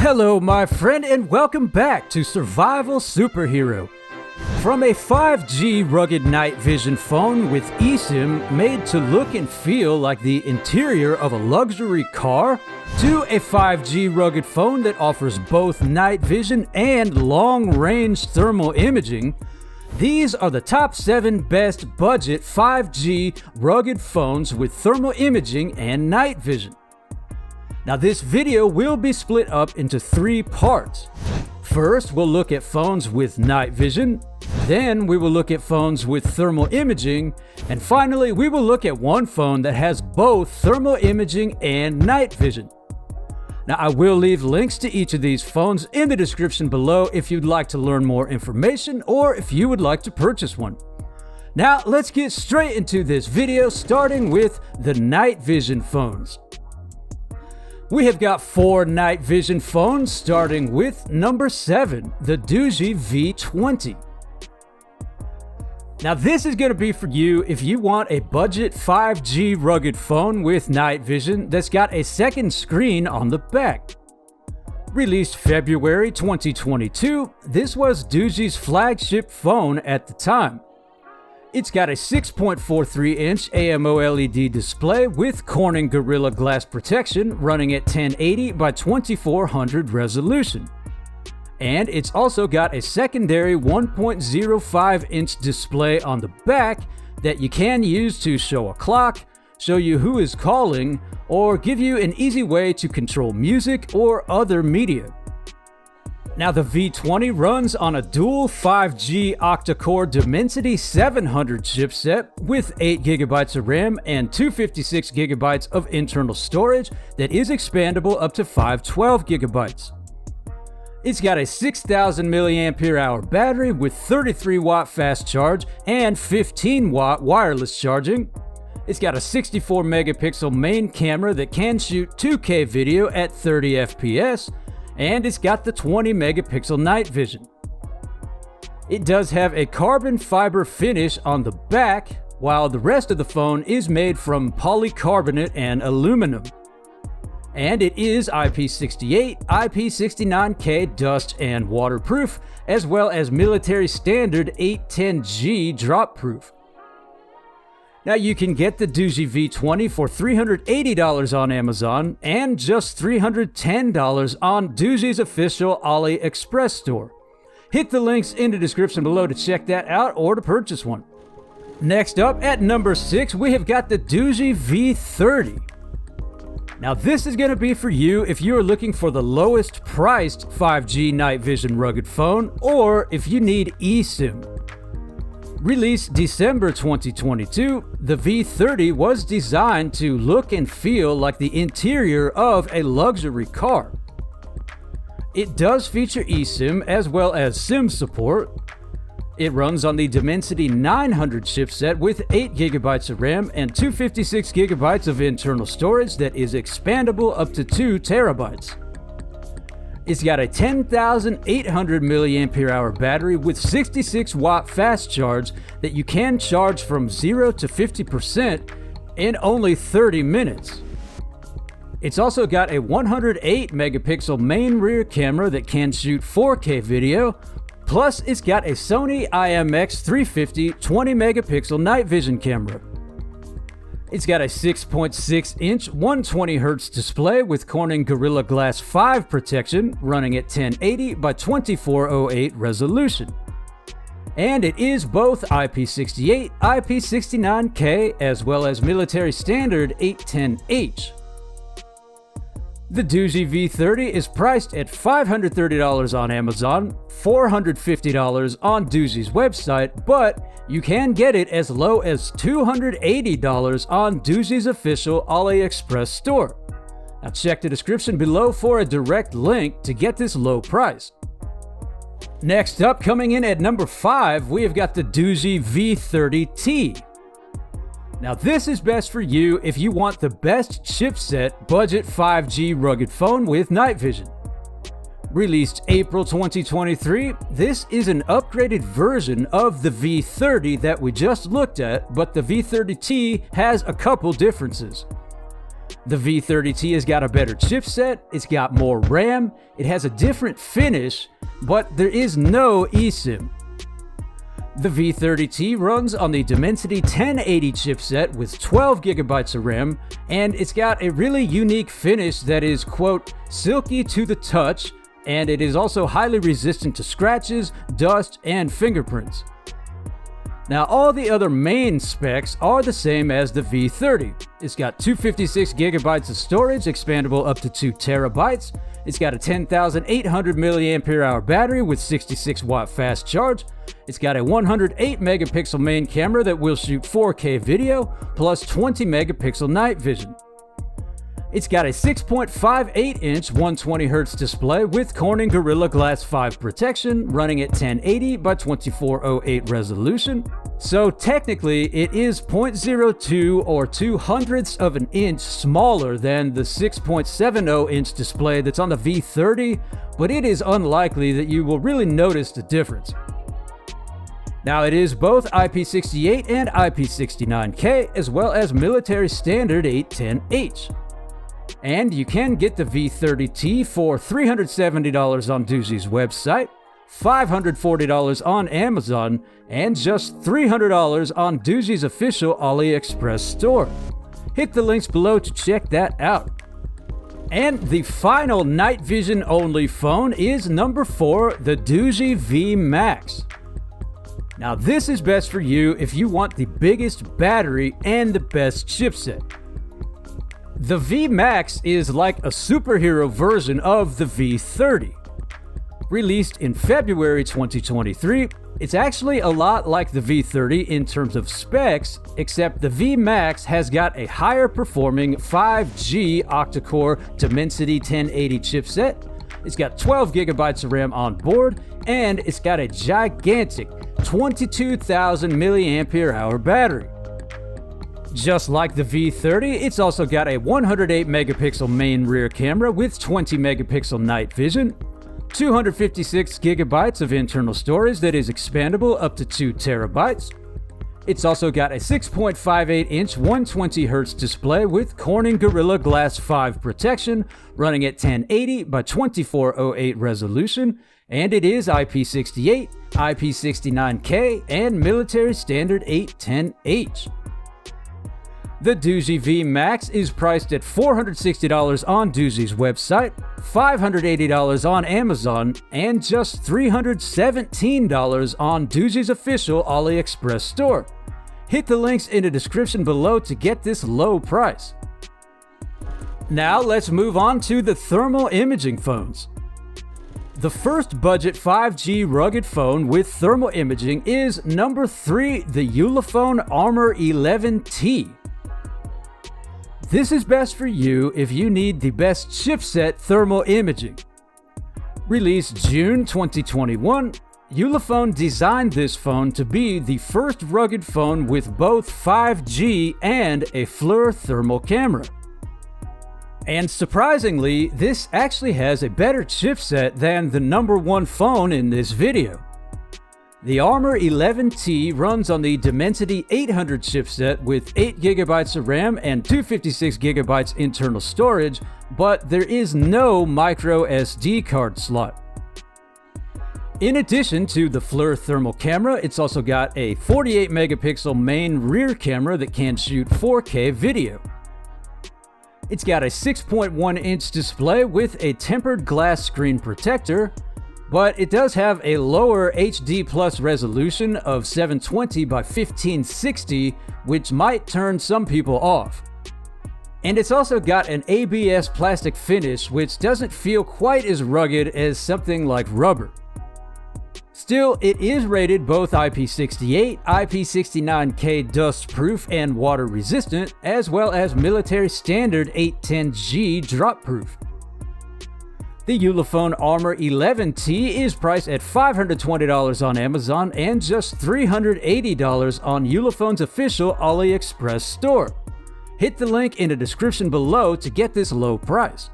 Hello my friend and welcome back to Survival Superhero. From a 5G rugged night vision phone with eSIM made to look and feel like the interior of a luxury car, to a 5G rugged phone that offers both night vision and long-range thermal imaging, these are the top 7 best budget 5G rugged phones with thermal imaging and night vision. Now this video will be split up into 3 parts. First, we'll look at phones with night vision, then we will look at phones with thermal imaging, and finally we will look at one phone that has both thermal imaging and night vision. Now I will leave links to each of these phones in the description below if you'd like to learn more information or if you would like to purchase one. Now let's get straight into this video, starting with the night vision phones. We have got 4 night vision phones, starting with number 7, the Doogee V20. Now this is going to be for you if you want a budget 5G rugged phone with night vision that's got a second screen on the back. Released February 2022, this was Doogee's flagship phone at the time. It's got a 6.43-inch AMOLED display with Corning Gorilla Glass protection running at 1080 by 2400 resolution. And it's also got a secondary 1.05-inch display on the back that you can use to show a clock, show you who is calling, or give you an easy way to control music or other media. Now the V20 runs on a dual 5G octa-core Dimensity 700 chipset with 8GB of RAM and 256GB of internal storage that is expandable up to 512GB. It's got a 6000 mAh battery with 33-watt fast charge and 15-watt wireless charging. It's got a 64 megapixel main camera that can shoot 2K video at 30 FPS, and it's got the 20 megapixel night vision. It does have a carbon fiber finish on the back, while the rest of the phone is made from polycarbonate and aluminum. And it is IP68, IP69K dust and waterproof, as well as military standard 810G drop proof. Now you can get the Doogee V20 for $380 on Amazon and just $310 on Doogee's official AliExpress store. Hit the links in the description below to check that out or to purchase one. Next up at number 6, we have got the Doogee V30. Now this is going to be for you if you are looking for the lowest priced 5G night vision rugged phone, or if you need eSIM. Released December 2022, the V30 was designed to look and feel like the interior of a luxury car. It does feature eSIM as well as SIM support. It runs on the Dimensity 900 chipset with 8GB of RAM and 256GB of internal storage that is expandable up to 2 TB. It's got a 10,800 mAh battery with 66-watt fast charge that you can charge from 0 to 50% in only 30 minutes. It's also got a 108 megapixel main rear camera that can shoot 4K video, plus it's got a Sony IMX350 20 megapixel night vision camera. It's got a 6.6-inch 120Hz display with Corning Gorilla Glass 5 protection running at 1080 by 2408 resolution. And it is both IP68, IP69K, as well as military standard 810H. The Doogee V30 is priced at $530 on Amazon, $450 on Doogee's website, but you can get it as low as $280 on Doogee's official AliExpress store. Now check the description below for a direct link to get this low price. Next up, coming in at number 5, we have got the Doogee V30T. Now this is best for you if you want the best chipset budget 5G rugged phone with night vision. Released April 2023, this is an upgraded version of the V30 that we just looked at, but the V30T has a couple differences. The V30T has got a better chipset, it's got more RAM, it has a different finish, but there is no eSIM. The V30T runs on the Dimensity 1080 chipset with 12GB of RAM, and it's got a really unique finish that is, quote, silky to the touch, and it is also highly resistant to scratches, dust, and fingerprints. Now, all the other main specs are the same as the V30. It's got 256GB of storage, expandable up to 2TB. It's got a 10,800 mAh battery with 66-watt fast charge. It's got a 108 megapixel main camera that will shoot 4K video, plus 20 megapixel night vision. It's got a 6.58-inch 120Hz display with Corning Gorilla Glass 5 protection, running at 1080 by 2408 resolution. So technically, it is 0.02 or 0.02 of an inch smaller than the 6.70-inch display that's on the V30, but it is unlikely that you will really notice the difference. Now, it is both IP68 and IP69K, as well as military standard 810H. And you can get the V30T for $370 on Doogee's website, $540 on Amazon, and just $300 on Doogee's official AliExpress store. Hit the links below to check that out. And the final night vision only phone is number 4, the Doogee V Max. Now, this is best for you if you want the biggest battery and the best chipset. The V Max is like a superhero version of the V30. Released in February 2023, it's actually a lot like the V30 in terms of specs, except the V Max has got a higher performing 5G octa-core Dimensity 1080 chipset. It's got 12GB of RAM on board, and it's got a gigantic 22,000 mAh battery. Just like the V30, it's also got a 108 megapixel main rear camera with 20 megapixel night vision, 256GB of internal storage that is expandable up to 2TB. It's also got a 6.58-inch 120Hz display with Corning Gorilla Glass 5 protection, running at 1080 by 2408 resolution, and it is IP68, IP69K, and military standard 810H. The Doogee V Max is priced at $460 on Doogee's website, $580 on Amazon, and just $317 on Doogee's official AliExpress store. Hit the links in the description below to get this low price. Now let's move on to the thermal imaging phones. The first budget 5G rugged phone with thermal imaging is number 3, the Ulefone Armor 11T. This is best for you if you need the best chipset thermal imaging. Released June 2021, Ulefone designed this phone to be the first rugged phone with both 5G and a FLIR thermal camera. And surprisingly, this actually has a better chipset than the number 1 phone in this video. The Armor 11T runs on the Dimensity 800 chipset with 8GB of RAM and 256GB internal storage, but there is no micro SD card slot. In addition to the FLIR thermal camera, it's also got a 48 megapixel main rear camera that can shoot 4K video. It's got a 6.1-inch display with a tempered glass screen protector, but it does have a lower HD plus resolution of 720 by 1560, which might turn some people off. And it's also got an ABS plastic finish, which doesn't feel quite as rugged as something like rubber. Still, it is rated both IP68, IP69K dust-proof and water-resistant, as well as military standard 810G drop-proof. The Ulefone Armor 11T is priced at $520 on Amazon and just $380 on Ulefone's official AliExpress store. Hit the link in the description below to get this low price.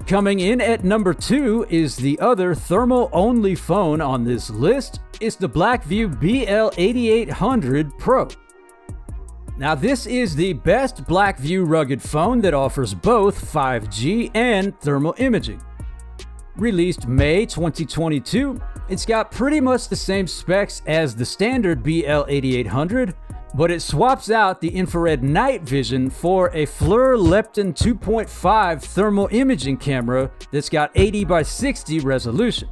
Coming in at number 2 is the other thermal-only phone on this list. It's the Blackview BL8800 Pro. Now this is the best Blackview rugged phone that offers both 5G and thermal imaging. Released May 2022, it's got pretty much the same specs as the standard BL8800, but it swaps out the infrared night vision for a FLIR Lepton 2.5 thermal imaging camera that's got 80 by 60 resolution.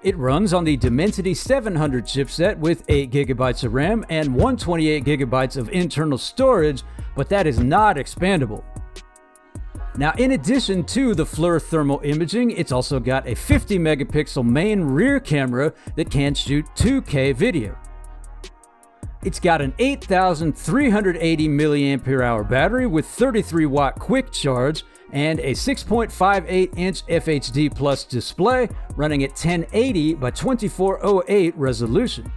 It runs on the Dimensity 700 chipset with 8GB of RAM and 128GB of internal storage, but that is not expandable. Now, in addition to the FLIR thermal imaging, it's also got a 50 megapixel main rear camera that can shoot 2K video. It's got an 8,380 mAh battery with 33 watt quick charge and a 6.58 inch FHD Plus display running at 1080 by 2408 resolution.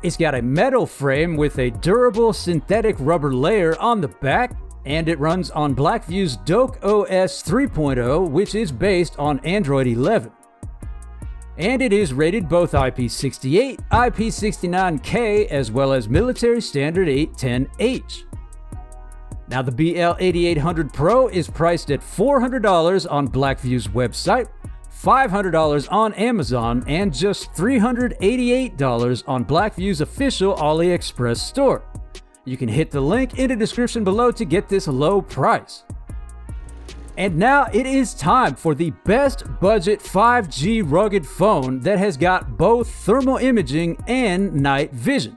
It's got a metal frame with a durable synthetic rubber layer on the back, and it runs on Blackview's Doogee OS 3.0, which is based on Android 11. And it is rated both IP68, IP69K, as well as military standard 810H. Now the BL8800 Pro is priced at $400 on Blackview's website, $500 on Amazon, and just $388 on Blackview's official AliExpress store. You can hit the link in the description below to get this low price. And now it is time for the best budget 5G rugged phone that has got both thermal imaging and night vision.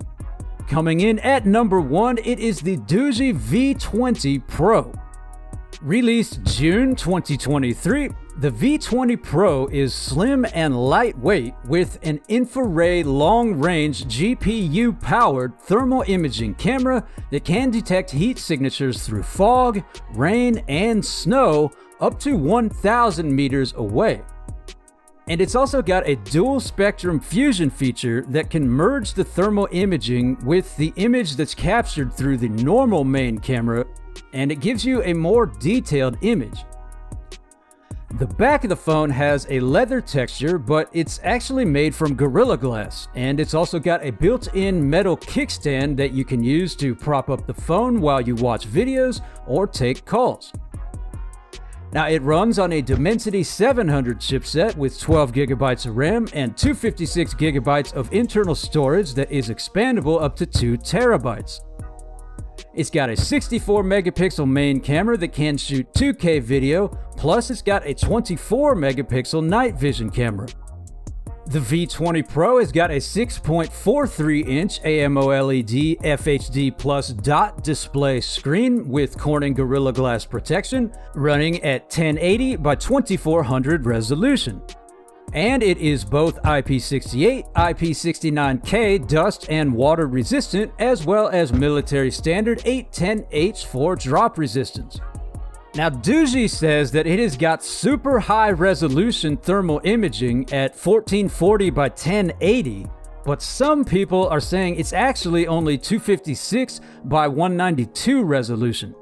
Coming in at number 1, it is the Doogee V20 Pro. Released June 2023, the V20 Pro is slim and lightweight with an infrared long-range GPU-powered thermal imaging camera that can detect heat signatures through fog, rain, and snow up to 1,000 meters away. And it's also got a dual spectrum fusion feature that can merge the thermal imaging with the image that's captured through the normal main camera, and it gives you a more detailed image. The back of the phone has a leather texture, but it's actually made from Gorilla Glass, and it's also got a built-in metal kickstand that you can use to prop up the phone while you watch videos or take calls. Now it runs on a Dimensity 700 chipset with 12GB of RAM and 256GB of internal storage that is expandable up to 2TB. It's got a 64 megapixel main camera that can shoot 2K video, plus it's got a 24 megapixel night vision camera. The V20 Pro has got a 6.43 inch AMOLED FHD Plus dot display screen with Corning Gorilla Glass protection, running at 1080 by 2400 resolution. And it is both IP68, IP69K dust and water resistant, as well as military standard 810H for drop resistance. Now Doogee says that it has got super high resolution thermal imaging at 1440 by 1080, but some people are saying it's actually only 256 by 192 resolution.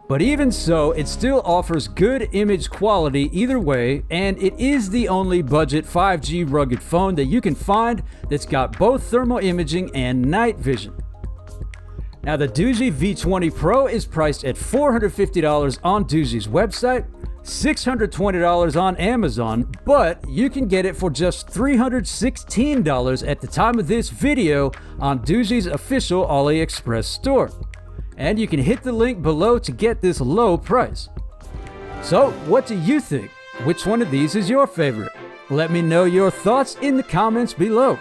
But even so, it still offers good image quality either way, and it is the only budget 5G rugged phone that you can find that's got both thermal imaging and night vision. Now the Doogee V20 Pro is priced at $450 on Doogee's website, $620 on Amazon, but you can get it for just $316 at the time of this video on Doogee's official AliExpress store. And you can hit the link below to get this low price. So what do you think? Which one of these is your favorite? Let me know your thoughts in the comments below.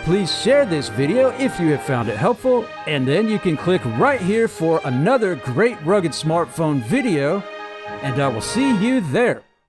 Please share this video if you have found it helpful, and then you can click right here for another great rugged smartphone video, and I will see you there.